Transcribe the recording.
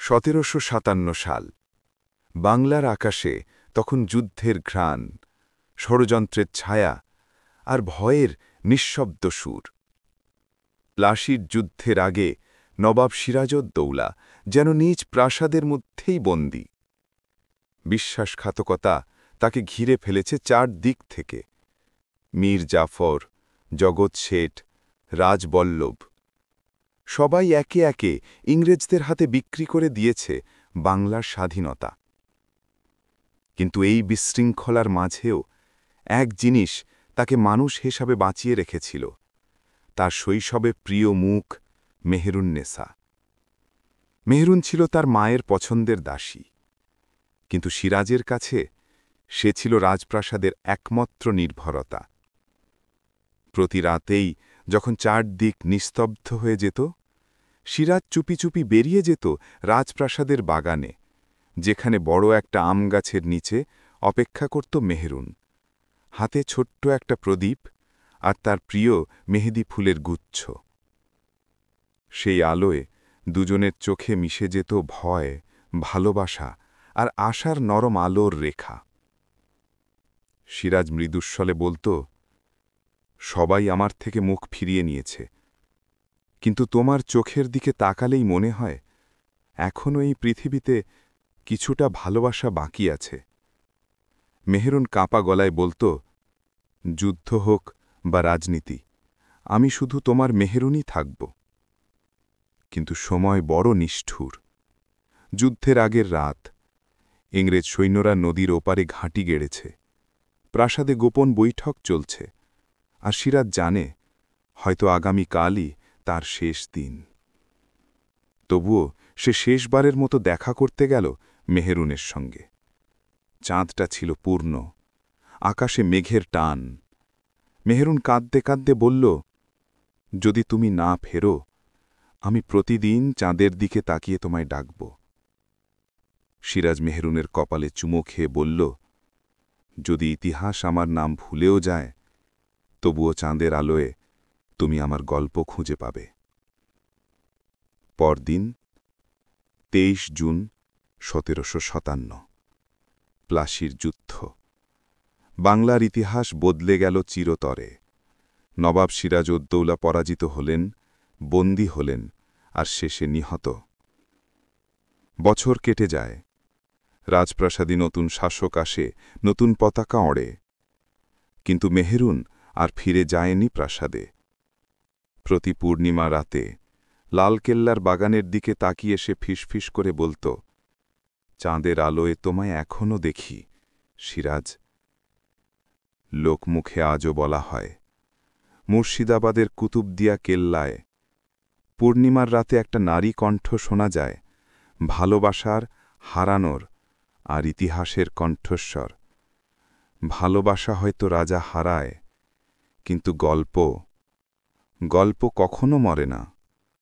1757 সাল বাংলার আকাশে তখন যুদ্ধের ঘ্রাণ, ষড়যন্ত্রের ছায়া আর ভয়ের নিঃশব্দ সুর। প্লাসির যুদ্ধের আগে নবাব সিরাজউদ্দৌলা যেন নিজ প্রাসাদের মধ্যেই বন্দী। বিশ্বাসঘাতকতা তাকে ঘিরে ফেলেছে চারদিক থেকে। মীর জাফর, জগৎ শেঠ, রাজবল্লভ সবাই একে একে ইংরেজদের হাতে বিক্রি করে দিয়েছে বাংলার স্বাধীনতা। কিন্তু এই বিশৃঙ্খলার মাঝেও এক জিনিস তাকে মানুষ হিসাবে বাঁচিয়ে রেখেছিল, তার শৈশবে প্রিয় মুখ মেহেরুন্নেসা। মেহেরুন ছিল তার মায়ের পছন্দের দাসী, কিন্তু সিরাজের কাছে সে ছিল রাজপ্রাসাদের একমাত্র নির্ভরতা। প্রতি রাতেই যখন চারদিক নিস্তব্ধ হয়ে যেত, সিরাজ চুপি চুপি বেরিয়ে যেত রাজপ্রাসাদের বাগানে, যেখানে বড় একটা আম গাছের নিচে অপেক্ষা করত মেহেরুন, হাতে ছোট্ট একটা প্রদীপ আর তার প্রিয় মেহেদি ফুলের গুচ্ছ। সেই আলোয় দুজনের চোখে মিশে যেত ভয়, ভালোবাসা আর আশার নরম আলোর রেখা। সিরাজ মৃদুস্বলে বলত, সবাই আমার থেকে মুখ ফিরিয়ে নিয়েছে, কিন্তু তোমার চোখের দিকে তাকালেই মনে হয় এখনও এই পৃথিবীতে কিছুটা ভালোবাসা বাকি আছে। মেহেরুন কাঁপা গলায় বলত, যুদ্ধ হোক বা রাজনীতি, আমি শুধু তোমার মেহেরুনই থাকব। কিন্তু সময় বড় নিষ্ঠুর। যুদ্ধের আগের রাত, ইংরেজ সৈন্যরা নদীর ওপারে ঘাঁটি গেড়েছে, প্রাসাদে গোপন বৈঠক চলছে, আর সিরাজ জানে হয়তো আগামীকালই তার শেষ দিন। তবুও সে শেষবারের মতো দেখা করতে গেল মেহেরুনের সঙ্গে। চাঁদটা ছিল পূর্ণ, আকাশে মেঘের টান। মেহেরুন কাঁদতে কাঁদতে বলল, যদি তুমি না ফেরো, আমি প্রতিদিন চাঁদের দিকে তাকিয়ে তোমায় ডাকব। সিরাজ মেহেরুনের কপালে চুমো খেয়ে বলল, যদি ইতিহাস আমার নাম ভুলেও যায়, তবুও চাঁদের আলোয় তুমি আমার গল্প খুঁজে পাবে। পরদিন 23 জুন 1757, প্লাসির যুদ্ধ। বাংলার ইতিহাস বদলে গেল চিরতরে। নবাব সিরাজউদ্দৌলা পরাজিত হলেন, বন্দী হলেন আর শেষে নিহত। বছর কেটে যায়, রাজপ্রাসাদে নতুন শাসক আসে, নতুন পতাকা ওড়ে, কিন্তু মেহেরুন আর ফিরে যায়নি প্রাসাদে। প্রতি পূর্ণিমা রাতে লালকেল্লার বাগানের দিকে তাকিয়ে সে ফিসফিস করে বলত, চাঁদের আলোয় তোমায় এখনও দেখি সিরাজ। লোকমুখে আজও বলা হয়, মুর্শিদাবাদের কুতুবদিয়া কেল্লায় পূর্ণিমার রাতে একটা নারী কণ্ঠ শোনা যায়, ভালোবাসার, হারানোর আর ইতিহাসের কণ্ঠস্বর। ভালোবাসা হয়তো রাজা হারায়, কিন্তু গল্প কখনো মরে না।